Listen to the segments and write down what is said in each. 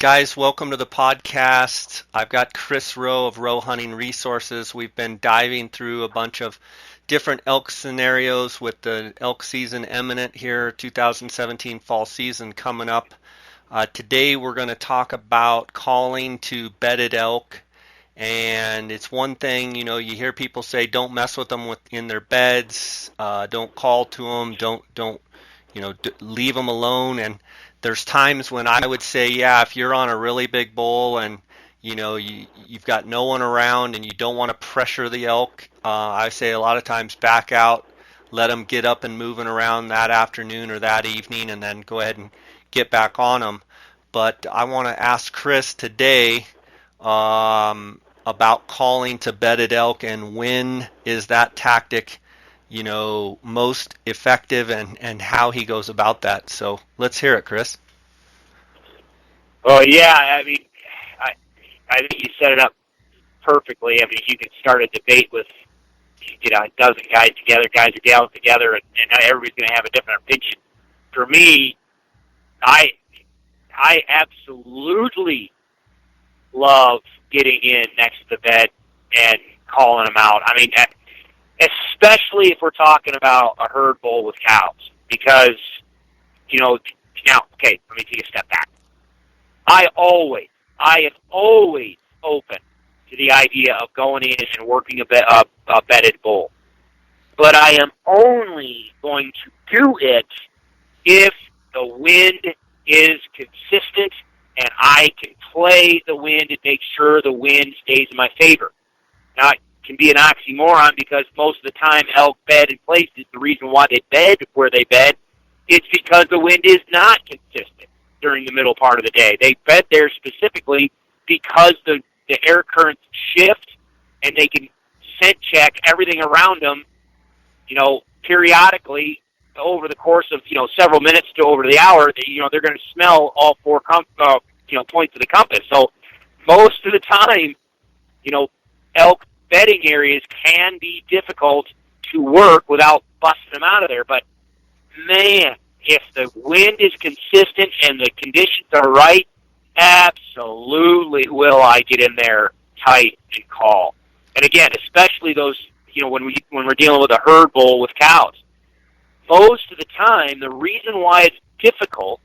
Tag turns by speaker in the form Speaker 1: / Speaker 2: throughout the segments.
Speaker 1: Guys, welcome to the podcast. I've got Chris Rowe of Rowe Hunting Resources. We've been diving through a bunch of different elk scenarios with the elk season imminent here, 2017 fall season coming up. Today we're going to talk about calling to bedded elk. And it's one thing, you hear people say don't mess with them in their beds, don't call to them, don't leave them alone. And there's times when I would say, yeah, if you're on a really big bull and you've got no one around and you don't want to pressure the elk, I say a lot of times back out, let them get up and moving around that afternoon or that evening, and then go ahead and get back on them. But I want to ask Chris today about calling to bedded elk, and when is that tactic most effective, and how he goes about that. So let's hear it, Chris.
Speaker 2: Well, yeah, I think you set it up perfectly. I mean, you can start a debate with, a dozen guys or gals together, and everybody's going to have a different opinion. For me, I absolutely love getting in next to the bed and calling them out. I mean, especially if we're talking about a herd bull with cows, because, now, okay, let me take a step back. I am always open to the idea of going in and working a bedded bull. But I am only going to do it if the wind is consistent and I can play the wind and make sure the wind stays in my favor. Now, it can be an oxymoron because most of the time elk bed in places, the reason why they bed where they bed, it's because the wind is not consistent during the middle part of the day. They bed there specifically because the air currents shift and they can scent check everything around them, periodically over the course of, several minutes to over the hour. They're going to smell all four points of the compass. So most of the time, elk bedding areas can be difficult to work without busting them out of there. But, man, if the wind is consistent and the conditions are right, absolutely will I get in there tight and call. And again, especially those, when we're dealing with a herd bull with cows. Most of the time, the reason why it's difficult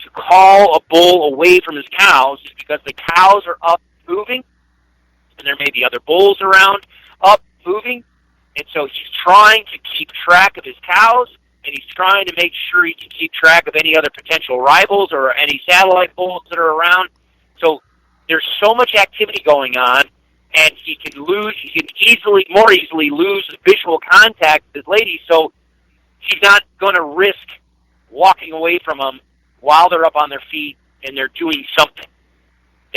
Speaker 2: to call a bull away from his cows is because the cows are up moving, and there may be other bulls around up moving, and so he's trying to keep track of his cows, and he's trying to make sure he can keep track of any other potential rivals or any satellite bulls that are around. So there's so much activity going on, and he can more easily lose visual contact with his lady, so he's not going to risk walking away from them while they're up on their feet and they're doing something,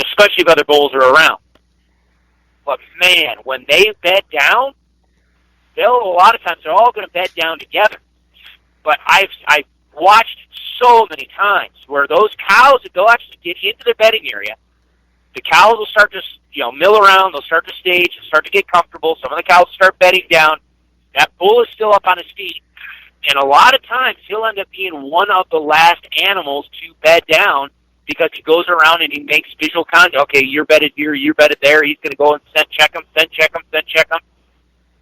Speaker 2: especially if other bulls are around. But, man, when they bed down, a lot of times they're all going to bed down together. But I've watched so many times where those cows, they'll actually get into their bedding area. The cows will start to, mill around. They'll start to stage. They'll start to get comfortable. Some of the cows start bedding down. That bull is still up on his feet. And a lot of times he'll end up being one of the last animals to bed down because he goes around and he makes visual contact. Okay, you're bedded here, you're bedded there. He's going to go and scent check them.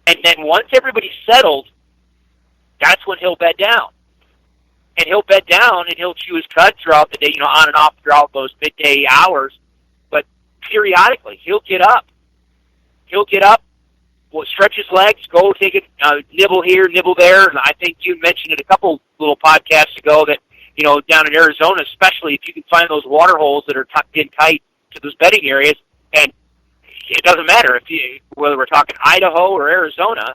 Speaker 2: And then once everybody's settled, that's when he'll bed down. And he'll bed down and he'll chew his cud throughout the day, on and off throughout those midday hours. But periodically, he'll get up. Will stretch his legs, go take a nibble here, nibble there. And I think you mentioned it a couple little podcasts ago that, down in Arizona, especially if you can find those water holes that are tucked in tight to those bedding areas, and it doesn't matter whether we're talking Idaho or Arizona,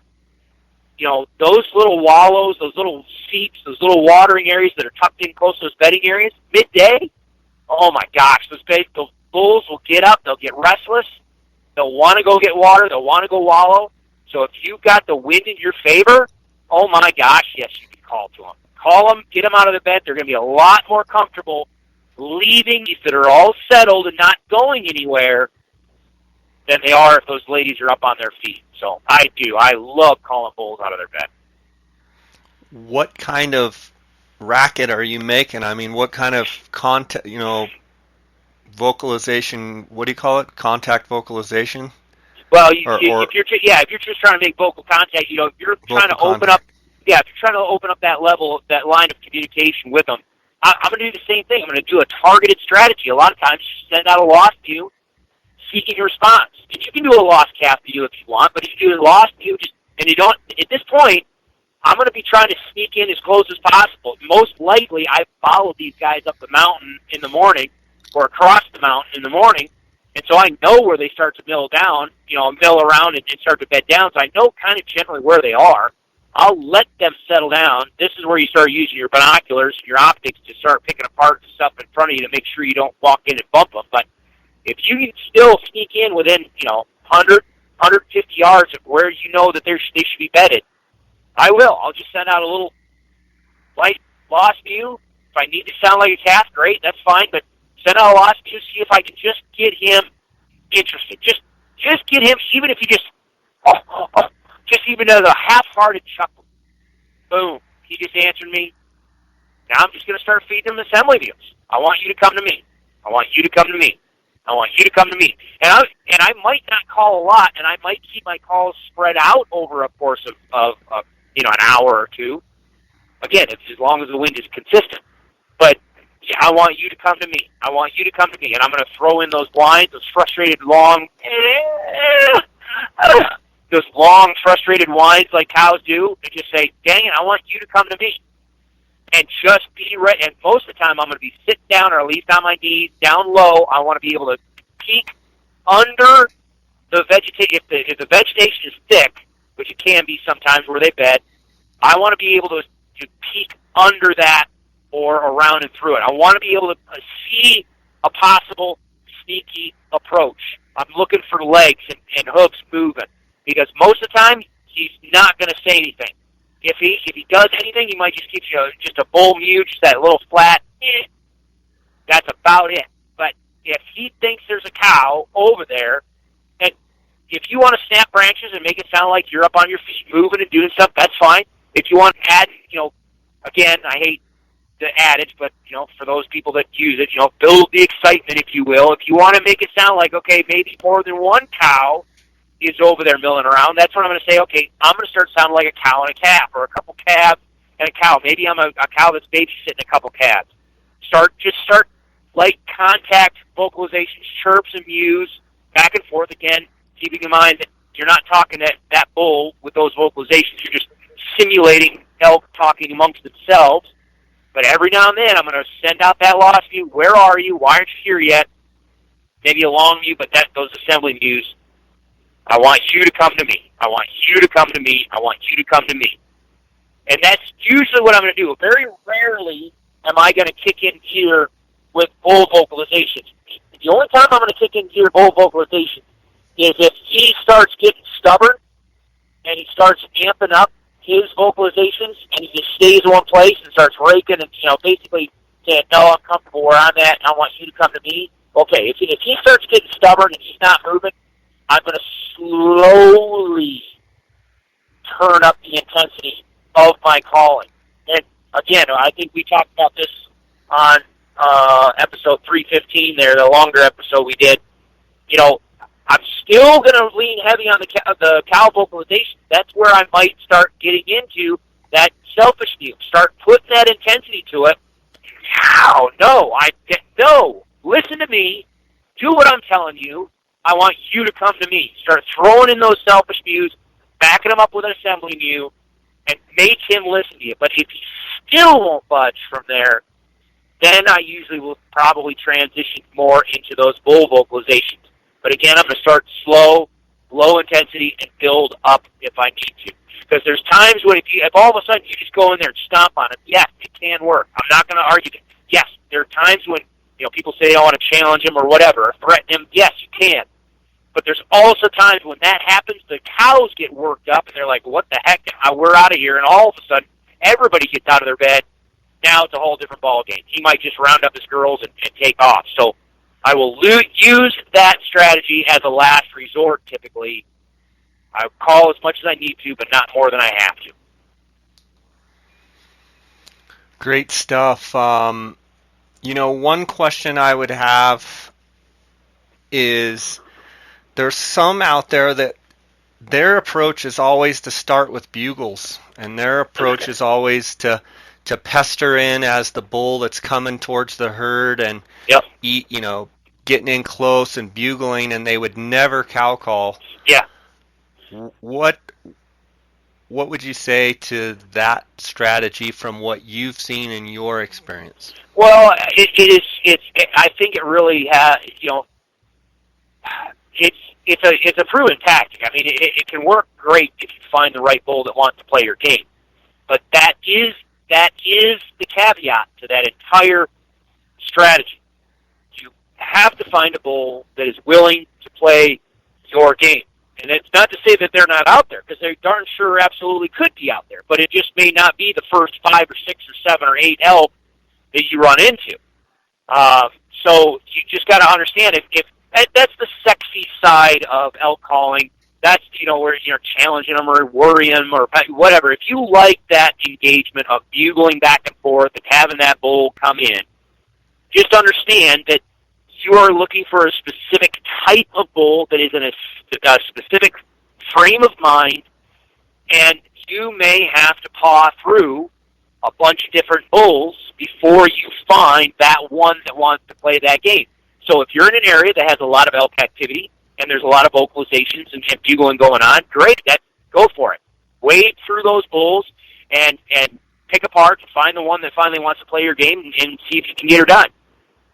Speaker 2: those little wallows, those little seeps, those little watering areas that are tucked in close to those bedding areas, midday, oh my gosh, those bulls will get up, they'll get restless, they'll want to go get water, they'll want to go wallow. So if you've got the wind in your favor, oh my gosh, yes, you can call to them. Call them, get them out of the bed. They're going to be a lot more comfortable leaving if they're all settled and not going anywhere than they are if those ladies are up on their feet. So I love calling bulls out of their bed.
Speaker 1: What kind of racket are you making? I mean, what kind of contact, vocalization. What do you call it? Contact vocalization,
Speaker 2: Well,
Speaker 1: or
Speaker 2: if you're just trying to make vocal contact, if you're trying
Speaker 1: vocal
Speaker 2: to open
Speaker 1: contact.
Speaker 2: up, if you're trying to open up that level, that line of communication with them, I'm going to do the same thing. I'm going to do a targeted strategy. A lot of times, send out a lost view, seeking a response. And you can do a lost calf view if you want, but if you do a lost view, and you don't, at this point, I'm going to be trying to sneak in as close as possible. Most likely, I follow these guys up the mountain in the morning or across the mountain in the morning, and so I know where they start to mill down, mill around and start to bed down, so I know kind of generally where they are. I'll let them settle down. This is where you start using your binoculars, your optics, to start picking apart the stuff in front of you to make sure you don't walk in and bump them. But if you can still sneak in within, 100, 150 yards of where you know that they should be bedded, I will. I'll just send out a little light lost view. If I need to sound like a calf, great, that's fine. But send out a lost view, see if I can just get him interested. Just get him, even if you just even as a half-hearted chuckle. Boom. He just answered me. Now I'm just going to start feeding him assembly views. I want you to come to me. I want you to come to me. I want you to come to me. And I might not call a lot, and I might keep my calls spread out over a course of an hour or two. Again, it's as long as the wind is consistent. But I want you to come to me. I want you to come to me. And I'm going to throw in those blinds, those frustrated, frustrated whines like cows do, and just say, dang it, I want you to come to me. And just be ready. And most of the time, I'm going to be sitting down or at least on my knees, down low. I want to be able to peek under the vegetation. If the vegetation is thick, which it can be sometimes where they bed, I want to be able to peek under that or around and through it. I want to be able to see a possible sneaky approach. I'm looking for legs and hooves moving, because most of the time he's not going to say anything. If he does anything, he might just give you just a bull mew, just that little flat. That's about it. But if he thinks there's a cow over there, and if you want to snap branches and make it sound like you're up on your feet moving and doing stuff, that's fine. If you want to add, again, I hate the adage, but, for those people that use it, build the excitement, if you will. If you want to make it sound like, okay, maybe more than one cow is over there milling around, that's when I'm going to say, okay, I'm going to start sounding like a cow and a calf, or a couple calves and a cow. Maybe I'm a cow that's babysitting a couple calves. Start light contact vocalizations, chirps and mews, back and forth again, keeping in mind that you're not talking to that bull with those vocalizations. You're just simulating elk talking amongst themselves. But every now and then, I'm going to send out that lost view. Where are you? Why aren't you here yet? Maybe a long view, but those assembly views. I want you to come to me. I want you to come to me. I want you to come to me. And that's usually what I'm going to do. Very rarely am I going to kick in gear with bull vocalizations. The only time I'm going to kick in gear bull vocalizations is if he starts getting stubborn and he starts amping up his vocalizations and he just stays in one place and starts raking and, basically saying, no, I'm comfortable where I'm at and I want you to come to me. Okay, if he starts getting stubborn and he's not moving, I'm going to slowly turn up the intensity of my calling. And again, I think we talked about this on episode 315 there, the longer episode we did. I'm still going to lean heavy on the cow vocalization. That's where I might start getting into that selfish view. Start putting that intensity to it. No, listen to me. Do what I'm telling you. I want you to come to me. Start throwing in those selfish views, backing them up with an assembly view, and make him listen to you. But if he still won't budge from there, then I usually will probably transition more into those bull vocalizations. But again, I'm going to start slow, low intensity, and build up if I need to. Because there's times when if all of a sudden you just go in there and stomp on it, yes, it can work. I'm not going to argue that. Yes, there are times when people say I want to challenge him or whatever, or threaten him. Yes, you can. But there's also times when that happens, the cows get worked up, and they're like, what the heck? We're out of here. And all of a sudden, everybody gets out of their bed. Now it's a whole different ballgame. He might just round up his girls and take off. So I will use that strategy as a last resort, typically. I call as much as I need to, but not more than I have to.
Speaker 1: Great stuff. One question I would have is there's some out there that their approach is always to start with bugles, and their approach is always to pester in as the bull that's coming towards the herd and
Speaker 2: Yep.
Speaker 1: getting in close and bugling, and they would never cow call.
Speaker 2: Yeah.
Speaker 1: What would you say to that strategy from what you've seen in your experience?
Speaker 2: Well, I think it really has, it's a proven tactic. I mean, it can work great if you find the right bull that wants to play your game. But that is the caveat to that entire strategy. You have to find a bull that is willing to play your game. And it's not to say that they're not out there, because they darn sure absolutely could be out there. But it just may not be the first 5 or 6 or 7 or 8 elk that you run into. So you just got to understand if that's the sexy side of elk calling. That's where you're challenging them or worrying them or whatever. If you like that engagement of bugling back and forth and having that bull come in, just understand that you are looking for a specific type of bull that is in a specific frame of mind, and you may have to paw through a bunch of different bulls before you find that one that wants to play that game. So if you're in an area that has a lot of elk activity and there's a lot of vocalizations and bugling going on, great, go for it. Wade through those bulls and pick apart to find the one that finally wants to play your game and see if you can get her done.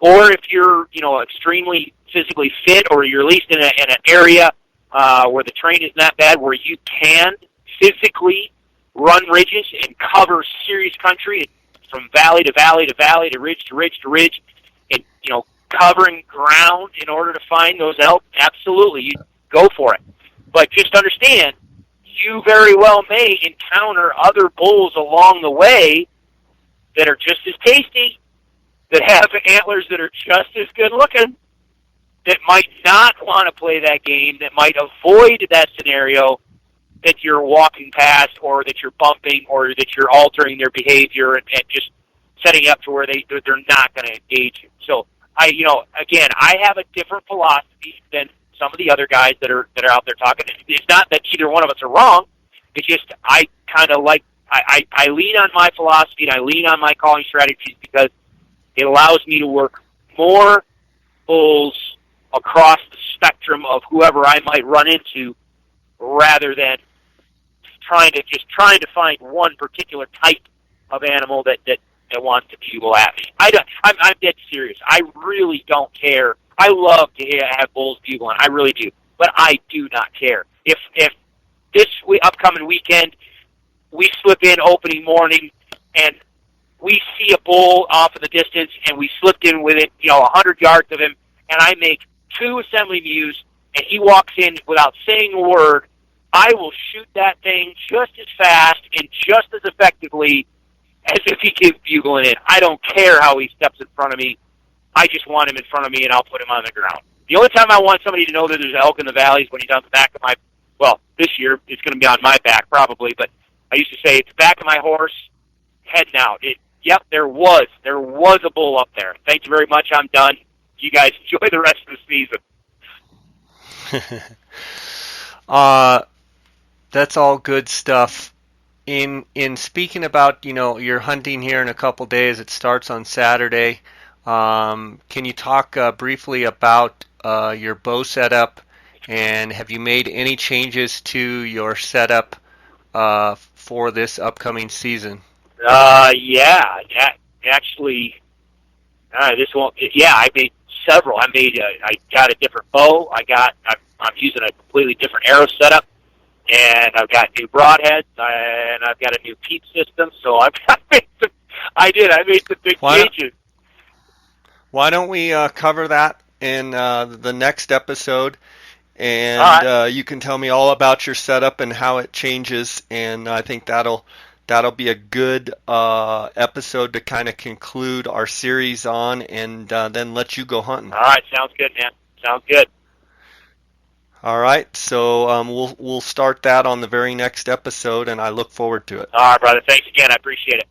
Speaker 2: Or if you're, extremely physically fit, or you're at least in an area where the terrain is not bad, where you can physically run ridges and cover serious country from valley to valley to valley to ridge to ridge to ridge, and covering ground in order to find those elk, absolutely, you go for it. But just understand, you very well may encounter other bulls along the way that are just as tasty, that have antlers that are just as good looking, that might not want to play that game, that might avoid that scenario that you're walking past, or that you're bumping, or that you're altering their behavior and just setting up to where they're not going to engage you. So again, I have a different philosophy than some of the other guys that are out there talking. It's not that either one of us are wrong. It's just I kind of I lean on my philosophy and I lean on my calling strategies because it allows me to work more bulls across the spectrum of whoever I might run into, rather than trying to find one particular type of animal that wants to bugle at me. I'm dead serious. I really don't care. I love to have bulls bugling. I really do. But I do not care. If this upcoming weekend we slip in opening morning and we see a bull off in the distance and we slipped in within 100 yards of him, and I make 2 assembly mews and he walks in without saying a word, I will shoot that thing just as fast and just as effectively as if he keeps bugling in. I don't care how he steps in front of me. I just want him in front of me, and I'll put him on the ground. The only time I want somebody to know that there's elk in the valley is when he's on the back of my, this year it's going to be on my back probably, but I used to say it's the back of my horse, heading out. Yep, there was a bull up there. Thank you very much. I'm done. You guys enjoy the rest of the season.
Speaker 1: That's all good stuff. In speaking about your hunting here in a couple days, it starts on Saturday. Can you talk briefly about your bow setup, and have you made any changes to your setup for this upcoming season?
Speaker 2: Yeah, actually, this won't. Yeah, I made several. I got a different bow. I'm using a completely different arrow setup, and I've got new broadheads, and I've got a new peep system. So I made some big changes.
Speaker 1: Why don't we cover that in the next episode, and you can tell me all about your setup and how it changes, and I think that'll be a good episode to kind of conclude our series on, and then let you go hunting.
Speaker 2: All right, sounds good, man. Sounds good.
Speaker 1: All right, so we'll start that on the very next episode, and I look forward to it.
Speaker 2: All right, brother. Thanks again. I appreciate it.